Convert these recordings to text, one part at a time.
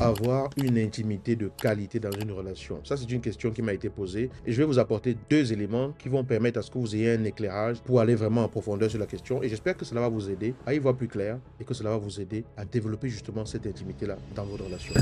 avoir une intimité de qualité dans une relation? Ça, c'est une question qui m'a été posée et je vais vous apporter 2 éléments qui vont permettre à ce que vous ayez un éclairage pour aller vraiment en profondeur sur la question et j'espère que cela va vous aider à y voir plus clair et que cela va vous aider à développer justement cette intimité-là dans votre relation.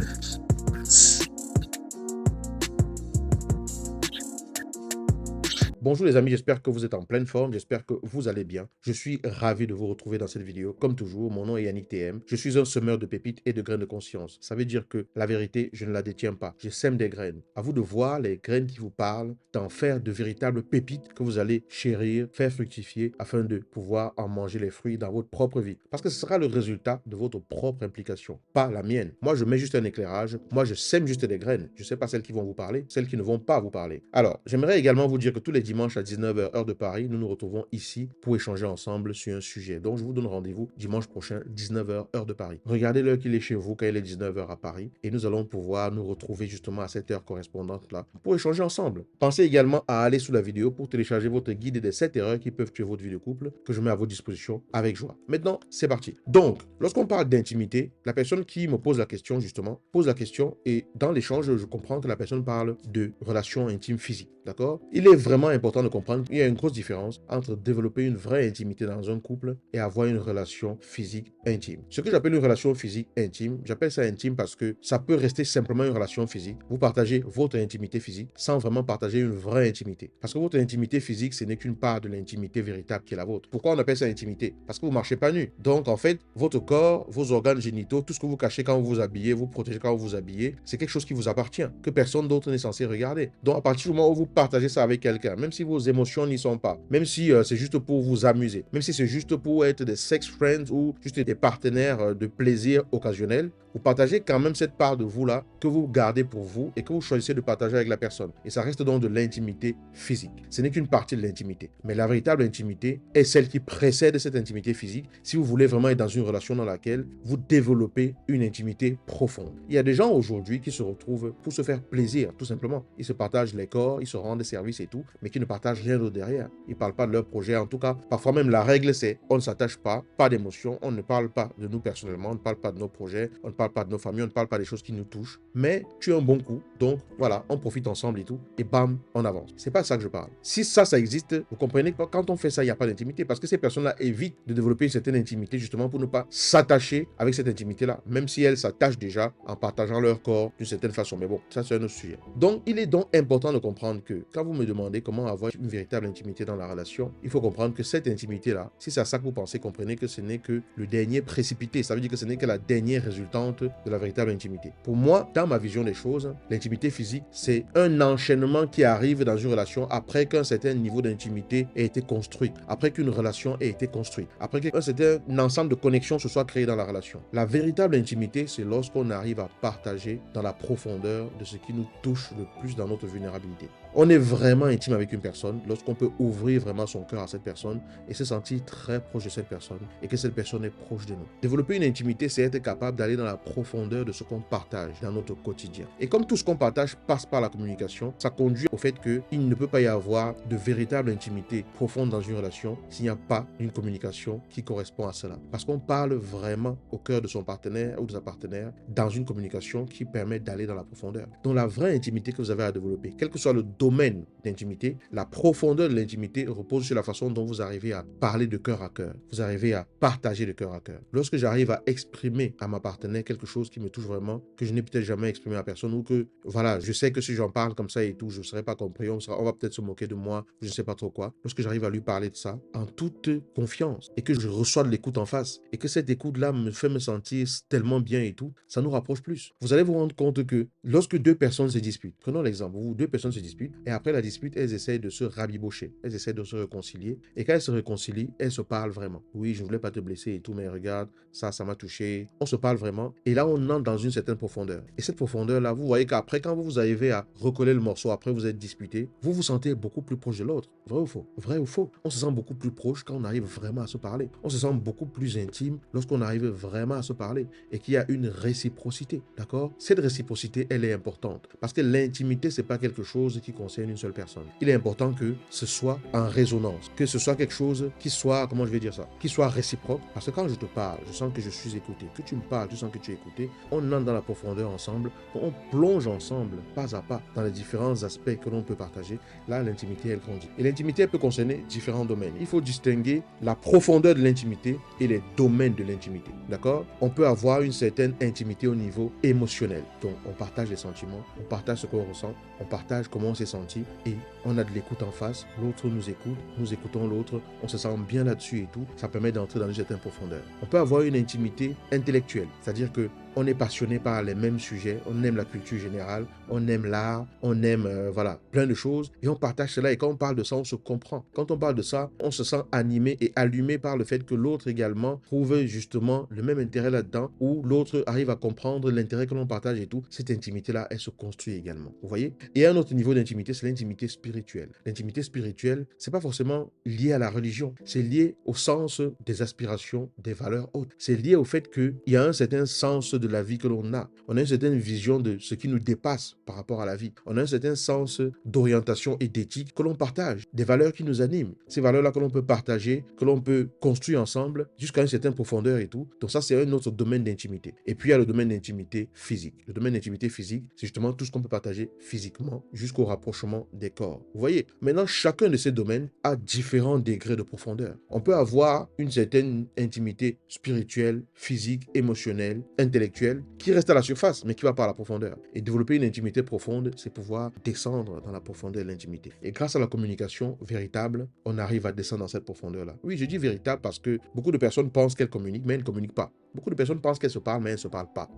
Bonjour les amis, j'espère que vous êtes en pleine forme, j'espère que vous allez bien. Je suis ravi de vous retrouver dans cette vidéo. Comme toujours, mon nom est Yannick TM. Je suis un semeur de pépites et de graines de conscience. Ça veut dire que la vérité, je ne la détiens pas. Je sème des graines. À vous de voir les graines qui vous parlent, d'en faire de véritables pépites que vous allez chérir, faire fructifier afin de pouvoir en manger les fruits dans votre propre vie. Parce que ce sera le résultat de votre propre implication, pas la mienne. Moi, je mets juste un éclairage. Moi, je sème juste des graines. Je ne sais pas celles qui vont vous parler, celles qui ne vont pas vous parler. Alors, j'aimerais également vous dire que tous les dimanche à 19h heure de Paris, nous nous retrouvons ici pour échanger ensemble sur un sujet. Donc je vous donne rendez-vous dimanche prochain 19h heure de Paris. Regardez l'heure qu'il est chez vous quand il est 19h à Paris et nous allons pouvoir nous retrouver justement à cette heure correspondante là pour échanger ensemble. Pensez également à aller sous la vidéo pour télécharger votre guide des 7 erreurs qui peuvent tuer votre vie de couple que je mets à votre disposition avec joie. Maintenant, c'est parti. Donc, lorsqu'on parle d'intimité, la personne qui me pose la question justement pose la question et dans l'échange, je comprends que la personne parle de relations intimes physiques. D'accord? Il est vraiment important de comprendre qu'il y a une grosse différence entre développer une vraie intimité dans un couple et avoir une relation physique intime. Ce que j'appelle une relation physique intime, j'appelle ça intime parce que ça peut rester simplement une relation physique. Vous partagez votre intimité physique sans vraiment partager une vraie intimité. Parce que votre intimité physique, ce n'est qu'une part de l'intimité véritable qui est la vôtre. Pourquoi on appelle ça intimité? Parce que vous ne marchez pas nu. Donc en fait, votre corps, vos organes génitaux, tout ce que vous cachez quand vous vous habillez, vous protégez quand vous vous habillez, c'est quelque chose qui vous appartient, que personne d'autre n'est censé regarder. Donc à partir du moment où vous partagez ça avec quelqu'un, même si vos émotions n'y sont pas, même si c'est juste pour vous amuser, même si c'est juste pour être des sex friends ou juste des partenaires de plaisir occasionnel, vous partagez quand même cette part de vous-là que vous gardez pour vous et que vous choisissez de partager avec la personne. Et ça reste donc de l'intimité physique. Ce n'est qu'une partie de l'intimité. Mais la véritable intimité est celle qui précède cette intimité physique si vous voulez vraiment être dans une relation dans laquelle vous développez une intimité profonde. Il y a des gens aujourd'hui qui se retrouvent pour se faire plaisir, tout simplement. Ils se partagent les corps, ils se rendent des services et tout, mais qui ne partagent rien d'autre derrière. Ils ne parlent pas de leur projet. En tout cas, parfois même la règle c'est on ne s'attache pas d'émotions, on ne parle pas de nous personnellement, on ne parle pas de nos projets, on ne parle pas de nos familles, on ne parle pas des choses qui nous touchent, mais tu as un bon coup, donc voilà, on profite ensemble et tout, et bam, on avance. C'est pas ça que je parle. Si ça existe, vous comprenez que quand on fait ça, il n'y a pas d'intimité, parce que ces personnes-là évitent de développer une certaine intimité justement pour ne pas s'attacher avec cette intimité-là, même si elles s'attachent déjà en partageant leur corps d'une certaine façon. Mais bon, ça c'est un autre sujet. Donc, il est donc important de comprendre que quand vous me demandez comment avoir une véritable intimité dans la relation, il faut comprendre que cette intimité-là, si c'est à ça que vous pensez, comprenez que ce n'est que le dernier précipité. Ça veut dire que ce n'est que la dernière résultante de la véritable intimité. Pour moi, dans ma vision des choses, l'intimité physique, c'est un enchaînement qui arrive dans une relation après qu'un certain niveau d'intimité ait été construit, après qu'une relation ait été construite, après qu'un certain ensemble de connexions se soit créé dans la relation. La véritable intimité, c'est lorsqu'on arrive à partager dans la profondeur de ce qui nous touche le plus dans notre vulnérabilité. On est vraiment intime avec une personne lorsqu'on peut ouvrir vraiment son cœur à cette personne et se sentir très proche de cette personne et que cette personne est proche de nous. Développer une intimité, c'est être capable d'aller dans la profondeur de ce qu'on partage dans notre quotidien. Et comme tout ce qu'on partage passe par la communication, ça conduit au fait qu'il ne peut pas y avoir de véritable intimité profonde dans une relation s'il n'y a pas une communication qui correspond à cela. Parce qu'on parle vraiment au cœur de son partenaire ou de sa partenaire dans une communication qui permet d'aller dans la profondeur. Donc la vraie intimité que vous avez à développer, quel que soit le domaine d'intimité, la profondeur de l'intimité repose sur la façon dont vous arrivez à parler de cœur à cœur. Vous arrivez à partager de cœur à cœur. Lorsque j'arrive à exprimer à ma partenaire quelque chose qui me touche vraiment, que je n'ai peut-être jamais exprimé à personne ou que, voilà, je sais que si j'en parle comme ça et tout, je ne serai pas compris, on va peut-être se moquer de moi, je ne sais pas trop quoi. Lorsque j'arrive à lui parler de ça en toute confiance et que je reçois de l'écoute en face et que cette écoute-là me fait me sentir tellement bien et tout, ça nous rapproche plus. Vous allez vous rendre compte que lorsque deux personnes se disputent, prenons l'exemple où deux personnes se disputent et après la dispute, elles essayent de se rabibocher, elles essayent de se réconcilier et quand elles se réconcilient, elles se parlent vraiment. Oui, je ne voulais pas te blesser et tout, mais regarde, ça m'a touché. On se parle vraiment et là, on entre dans une certaine profondeur. Et cette profondeur-là, vous voyez qu'après, quand vous arrivez à recoller le morceau, après vous êtes disputé, vous vous sentez beaucoup plus proche de l'autre. Vrai ou faux? Vrai ou faux? On se sent beaucoup plus proche quand on arrive vraiment à se parler. On se sent beaucoup plus intime lorsqu'on arrive vraiment à se parler et qu'il y a une réciprocité. D'accord? Cette réciprocité, elle est importante parce que l'intimité, c'est pas quelque chose qui concerne une seule personne. Il est important que ce soit en résonance, que ce soit quelque chose qui soit, comment je vais dire ça, qui soit réciproque. Parce que quand je te parle, je sens que je suis écouté. Que tu me parles, je sens que tu as écouté. On entre dans la profondeur ensemble, on plonge ensemble, pas à pas, dans les différents aspects que l'on peut partager. Là, l'intimité, elle grandit. Et l'intimité, elle peut concerner différents domaines. Il faut distinguer la profondeur de l'intimité et les domaines de l'intimité. D'accord? On peut avoir une certaine intimité au niveau émotionnel. Donc, on partage les sentiments, on partage ce qu'on ressent, on partage comment on s'est senti et on a de l'écoute en face. L'autre nous écoute, nous écoutons l'autre, on se sent bien là-dessus et tout. Ça permet d'entrer dans une certaine profondeur. On peut avoir une intimité intellectuelle, c'est-à-dire que on est passionné par les mêmes sujets, on aime la culture générale, on aime l'art, on aime voilà, plein de choses et on partage cela et quand on parle de ça, on se comprend. Quand on parle de ça, on se sent animé et allumé par le fait que l'autre également trouve justement le même intérêt là-dedans ou l'autre arrive à comprendre l'intérêt que l'on partage et tout. Cette intimité-là, elle se construit également. Vous voyez? Et un autre niveau d'intimité, c'est l'intimité spirituelle. L'intimité spirituelle, c'est pas forcément lié à la religion, c'est lié au sens des aspirations, des valeurs hautes. C'est lié au fait qu'il y a un certain sens de la vie que l'on a. On a une certaine vision de ce qui nous dépasse par rapport à la vie. On a un certain sens d'orientation et d'éthique que l'on partage, des valeurs qui nous animent. Ces valeurs-là que l'on peut partager, que l'on peut construire ensemble jusqu'à une certaine profondeur et tout. Donc ça, c'est un autre domaine d'intimité. Et puis, il y a le domaine d'intimité physique. Le domaine d'intimité physique, c'est justement tout ce qu'on peut partager physiquement jusqu'au rapprochement des corps. Vous voyez, maintenant, chacun de ces domaines a différents degrés de profondeur. On peut avoir une certaine intimité spirituelle, physique, émotionnelle, intellectuelle, qui reste à la surface, mais qui va par la profondeur. Et développer une intimité profonde, c'est pouvoir descendre dans la profondeur de l'intimité. Et grâce à la communication véritable, on arrive à descendre dans cette profondeur-là. Oui, je dis véritable parce que beaucoup de personnes pensent qu'elles communiquent, mais elles ne communiquent pas. Beaucoup de personnes pensent qu'elles se parlent, mais elles ne se parlent pas.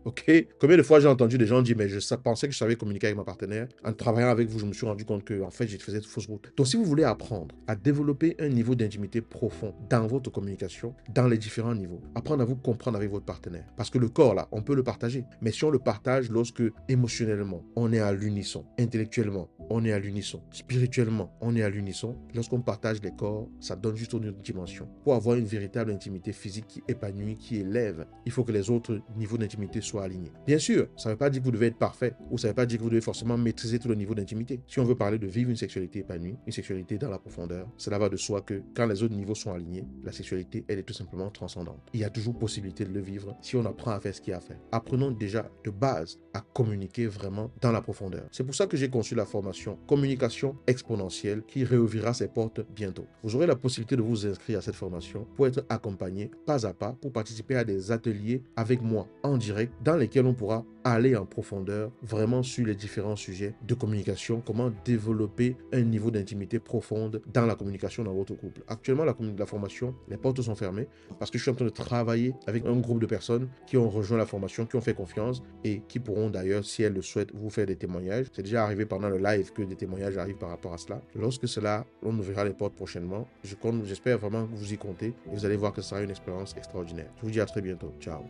Ok? Combien de fois j'ai entendu des gens dire, mais je pensais que je savais communiquer avec ma partenaire. En travaillant avec vous, je me suis rendu compte que, en fait, je faisais de fausses routes. Donc, si vous voulez apprendre à développer un niveau d'intimité profond dans votre communication, dans les différents niveaux, apprendre à vous comprendre avec votre partenaire. Parce que le corps, là, on peut le partager. Mais si on le partage lorsque, émotionnellement, on est à l'unisson, intellectuellement, on est à l'unisson, spirituellement, on est à l'unisson, lorsqu'on partage les corps, ça donne juste une autre dimension. Pour avoir une véritable intimité physique qui épanouit, qui élève, il faut que les autres niveaux d'intimité soient alignés. Bien sûr, ça ne veut pas dire que vous devez être parfait ou ça ne veut pas dire que vous devez forcément maîtriser tout le niveau d'intimité. Si on veut parler de vivre une sexualité épanouie, une sexualité dans la profondeur, cela va de soi que quand les autres niveaux sont alignés, la sexualité, elle est tout simplement transcendante. Il y a toujours possibilité de le vivre si on apprend à faire ce qu'il y a à faire. Apprenons déjà de base à communiquer vraiment dans la profondeur. C'est pour ça que j'ai conçu la formation Communication exponentielle qui réouvrira ses portes bientôt. Vous aurez la possibilité de vous inscrire à cette formation pour être accompagné pas à pas pour participer à des ateliers avec moi en direct dans lesquels on pourra aller en profondeur vraiment sur les différents sujets de communication, comment développer un niveau d'intimité profonde dans la communication dans votre couple. Actuellement, la formation, les portes sont fermées parce que je suis en train de travailler avec un groupe de personnes qui ont rejoint la formation, qui ont fait confiance et qui pourront d'ailleurs, si elles le souhaitent, vous faire des témoignages. C'est déjà arrivé pendant le live que des témoignages arrivent par rapport à cela. Lorsque cela, on ouvrira les portes prochainement. J'espère vraiment que vous y comptez et vous allez voir que ce sera une expérience extraordinaire. Je vous dis à très bientôt. Ciao.